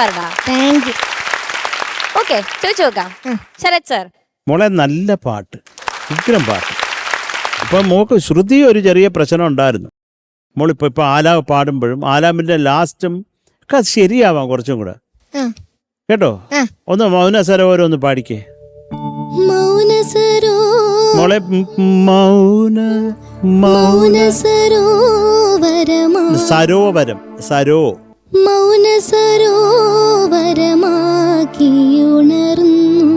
സൂപ്പർടാ. Thank you. Okay, ചോദിച്ചു നോക്കാം. Sarath sir. മോളെ നല്ല പാട്ട്, ഉഗ്രം പാട്ട്. ഇപ്പം മോക്ക് ശ്രുതി ഒരു ചെറിയ പ്രശ്നം ഉണ്ടായിരുന്നു. മോളിപ്പോൾ ആലാപ് പാടുമ്പോഴും ആലാപിൻ്റെ ലാസ്റ്റും ഒക്കെ അത് ശരിയാവാം കുറച്ചും കൂടെ. കേട്ടോ, ഒന്ന് മൗന സരോവരം ഒന്ന് പാടിക്കേ മോളെ. മൗന സരോവരം, സരോ മൗന സരോവരമാക്കിയുണർന്നു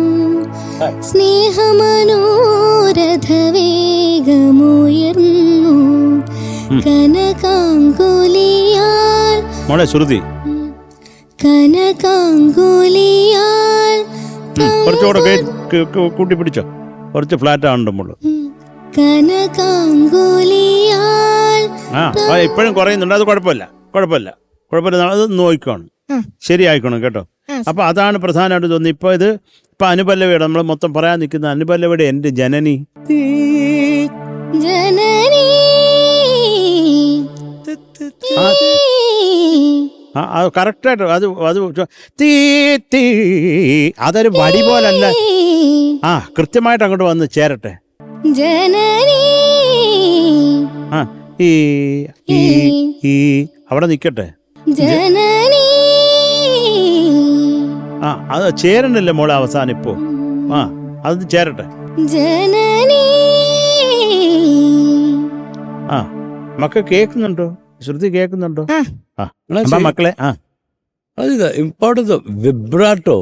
സ്നേഹമനോരഥവേഗമുയർന്നു കനകാങ്കുലിയാൽ. മോളെ ശ്രുതി കനകാങ്കുലിയാൽ കുറച്ചുകൂടെ കൂട്ടി പിടിച്ചോ, കുറച്ച് ഫ്ലാറ്റ് ആണല്ലോ മോള്. കനകാങ്കുലിയാൽ ഇപ്പോഴും കുറയുന്നുണ്ട്. അത് കുഴപ്പമില്ല, അത് നോക്കണം, ശരിയായിക്കണം കേട്ടോ. അപ്പൊ അതാണ് പ്രധാനമായിട്ട് തോന്നുന്നത്. ഇപ്പൊ ഇപ്പൊ അനുപല്ലവിയുടെ നമ്മൾ മൊത്തം പറയാൻ നിൽക്കുന്ന അനുപല്ലവിയുടെ എന്റെ ജനനി ജനനി അത് കറക്റ്റായിട്ട് അത് തീ തീ അതൊരു വടി പോലല്ല. കൃത്യമായിട്ട് അങ്ങോട്ട് വന്ന് ചേരട്ടെ. ജനനി ഈ അവിടെ നിക്കട്ടെ. ജനനി അത് ചേരണില്ല മോളെ അവസാനം ഇപ്പോ. അത് ചേരട്ടെ. ജനനി മക്കൾ കേൾക്കുന്നുണ്ടോ? ശ്രുതി കേൾക്കുന്നുണ്ടോ? മക്കളെ അത് ഇമ്പോർട്ടൻസ് വിബ്രാട്ടോ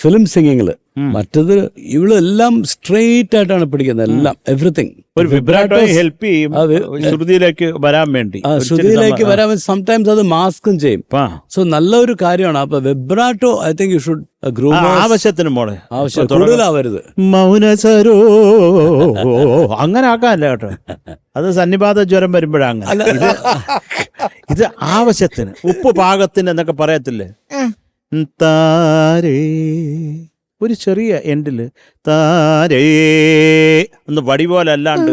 ഫിലിം സിംഗിങ്ങില്. മറ്റത് ഇവളെല്ലാം സ്ട്രെയിറ്റ് ആയിട്ടാണ് പിടിക്കുന്നത്, എല്ലാം എവറിത്തിങ്. ഒരു വിബ്രാട്ടോ ഹെൽപ്പ് ചെയ്യും ശ്രുതിയിലേക്ക് വരാൻ വേണ്ടി. ശ്രുതിയിലേക്ക് വരാൻ സംടൈംസ് അത് മാസ്കും ചെയ്യും. സോ നല്ലൊരു കാര്യമാണ്. അപ്പൊ vibrato I think you should groom. ആവശ്യത്തിന് മോളെ, ആവശ്യം കൂടുതലാവരുത്. മൗനസരോ അങ്ങനെ ആക്കാനല്ല കേട്ടോ. അത് സന്നിപാത ജ്വരം വരുമ്പോഴാണ്. ഇത് ആവശ്യത്തിന്, ഉപ്പ് പാകത്തിന് എന്നൊക്കെ പറയത്തില്ലേ. താരേ ഒരു ചെറിയ എൻഡില് താരേ ഒന്ന് വടി പോലെ അല്ലാണ്ട്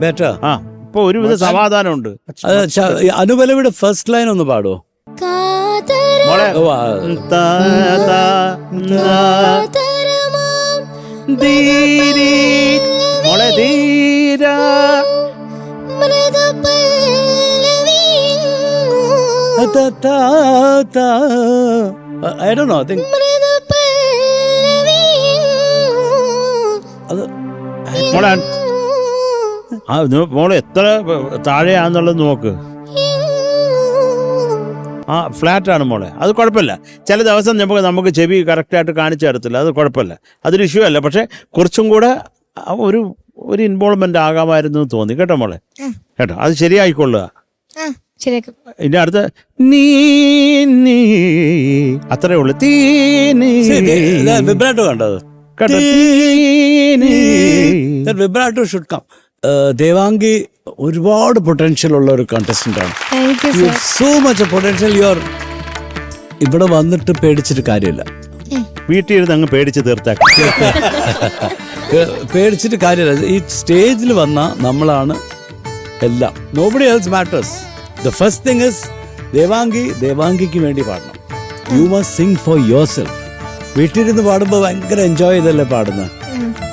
ബെറ്റർ. ഇപ്പൊ ഒരുവിധ സമാധാനമുണ്ട്. അനുപല്ലവിയുടെ ഫസ്റ്റ് ലൈൻ ഒന്ന് പാടോ മോളെ. മോളെ ധീര I don't know, I think മോളെ എത്ര താഴെയാന്നുള്ളത് നോക്ക്. ഫ്ലാറ്റ് ആണ് മോളെ, അത് കുഴപ്പമില്ല. ചില ദിവസം നമുക്ക് ചെവി കറക്റ്റായിട്ട് കാണിച്ചു തരത്തില്ല, അത് കുഴപ്പമില്ല, അതൊരു ഇഷ്യൂ അല്ല. പക്ഷെ കുറച്ചും കൂടെ ഒരു ഇൻവോൾവ്മെന്റ് ആകാമായിരുന്നു തോന്നി കേട്ടോ മോളെ. കേട്ടോ, അത് ശരിയായിക്കൊള്ളുക. ഇനി അടുത്ത നീ അത്രേ ഉള്ളു. വിബ്രാട്ടോ കണ്ടത് കേട്ടോ. വിബ്രാട്ടോ ഷുഡ് കം. ദേവാംഗി ഒരുപാട് പൊട്ടൻഷ്യൽ ഉള്ള ഒരു കണ്ടസ്റ്റന്റ് ആണ്. So much potential. യുവർ ഇവിടെ വന്നിട്ട് പേടിച്ചിട്ട് കാര്യമില്ല. വീട്ടിൽ ഇരുന്ന് അങ്ങ് പേടിച്ച് തീർത്താക്കി. പേടിച്ചിട്ട് കാര്യമില്ല. ഈ സ്റ്റേജിൽ വന്ന നമ്മളാണ് എല്ലാം. Nobody else matters. The first thing is ദേവാംഗിക്ക് വേണ്ടി പാടണം. You must sing for yourself. വീട്ടിലിരുന്ന് പാടുമ്പോൾ ഭയങ്കര എൻജോയ് ചെയ്തല്ലേ പാടുന്നത്.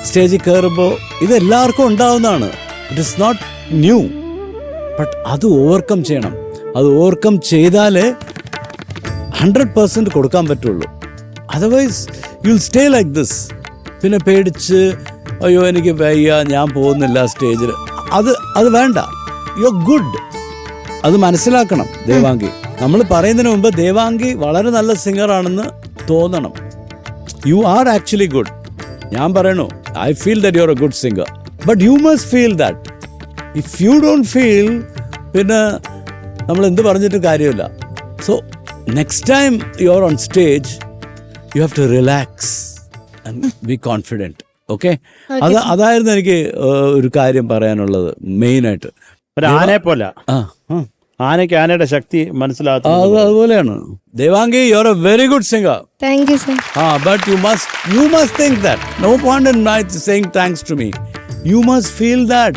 സ്റ്റേജിൽ കയറുമ്പോൾ ഇതെല്ലാവർക്കും ഉണ്ടാവുന്നതാണ്. It is not new. But അത് ഓവർകം ചെയ്യണം. അത് ഓവർകം ചെയ്താലേ 100% കൊടുക്കാൻ പറ്റുള്ളൂ. Otherwise you will stay like this. പിന്നെ പേടിച്ച് അയ്യോ എനിക്ക് വയ്യ, ഞാൻ പോകുന്നില്ല സ്റ്റേജിൽ, അത് വേണ്ട. You are good. അത് മനസ്സിലാക്കണം ദേവാംഗി. നമ്മൾ പറയുന്നതിന് മുമ്പ് ദേവാംഗി വളരെ നല്ല സിംഗറാണെന്ന് തോന്നണം. You are actually good. ഞാൻ പറയണു, I feel that you are a good singer. But you must feel that. If you don't feel, പിന്നെ നമ്മൾ എന്ത് പറഞ്ഞിട്ട് കാര്യമില്ല. So next time you are on stage, you have to relax and be confident. Okay, അതായിരുന്നു എനിക്ക് ഒരു കാര്യം പറയാനുള്ളത് മെയിനായിട്ട്. ഒരു ആനയെ പോലെ ആനയ്ക്ക് ആനയുടെ ശക്തി മനസ്സിലാക്കുക. അതുപോലെയാണ് Devangi. U are A very good singer. Thank you sir. But you must think that. No point in my saying thanks to me. You must feel that.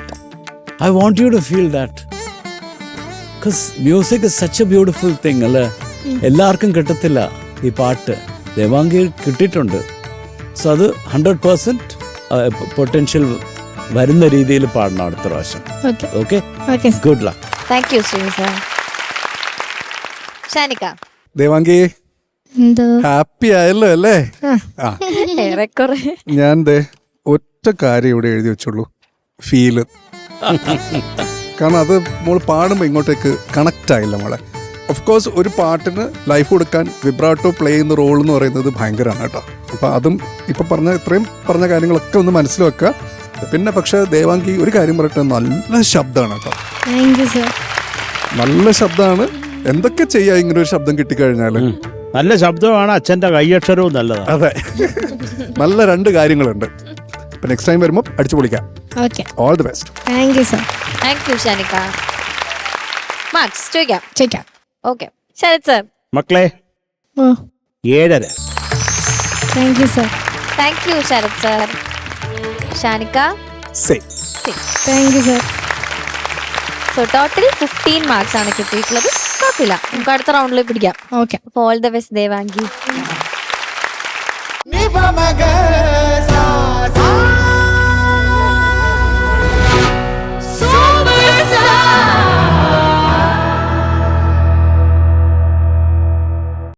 I want you to feel that. Music is such A beautiful thing അല്ലേ? എല്ലാവർക്കും കിട്ടത്തില്ല ഈ പാട്ട്, ദേവാംഗി കിട്ടിയിട്ടുണ്ട്. So അത് 100% potential വരുന്ന രീതിയിൽ പാടണം അടുത്ത പ്രാവശ്യം. Okay okay, okay good luck. Thank you Shri sir. Shanika. Devangi എന്തോ ഹാപ്പി ആയല്ലോ അല്ലേ? ആ ഏറെക്കുറെ. ഞാൻ ഒറ്റ കാര്യം ഇവിടെ എഴുതി വെച്ചുള്ളൂ, ഫീല്. കാരണം അത് മോള് പാടുമ്പോൾ ഇങ്ങോട്ടേക്ക് കണക്റ്റ് ആയില്ല മോളെ. ഓഫ് കോഴ്സ് ഒരു പാട്ടിന് ലൈഫ് കൊടുക്കാൻ വിബ്രാട്ടോ പ്ലേ ചെയ്യുന്ന റോൾ എന്ന് പറയുന്നത് ഭയങ്കരമാണ് കേട്ടോ. അപ്പം അതും ഇപ്പം ഇത്രയും പറഞ്ഞ കാര്യങ്ങളൊക്കെ ഒന്ന് മനസ്സിൽ വെക്കുക. പിന്നെ പക്ഷേ ദേവാംഗി ഒരു കാര്യം പറയട്ടെ, നല്ല ശബ്ദമാണ് കേട്ടോ, താങ്ക് യു സർ. നല്ല ശബ്ദമാണ്. എന്തൊക്കെ ചെയ്യാം ഇങ്ങനെ ഒരു ശബ്ദം കിട്ടിക്കഴിഞ്ഞാൽ? നല്ല ശബ്ദമാണ്, അച്ഛൻ്റെ കൈയക്ഷരവും നല്ലതാണ്. അതെ, നല്ല 2 കാര്യങ്ങളുണ്ട്. അപ്പം നെക്സ്റ്റ് ടൈം വരുമ്പോൾ അടിച്ചു പൊളിക്കാം. Okay, all the best. Thank you sir. Thank you ഷാനിക്ക. മാർക്സ് ചോദിക്കാം. ചോദിക്കാം. Okay, Sharath sir. മക്കളെ ഓ 7.5. Thank you sir. Thank you Sharath sir. ഷാനിക്ക. Say thank you sir. So total 15 marks ആണ് കിട്ടിയിട്ടുള്ളത്. കുഴപ്പമില്ല, നമുക്ക് അടുത്ത റൗണ്ടിൽ പിടിക്കാം. Okay. All the best Devangi. Ni pa maga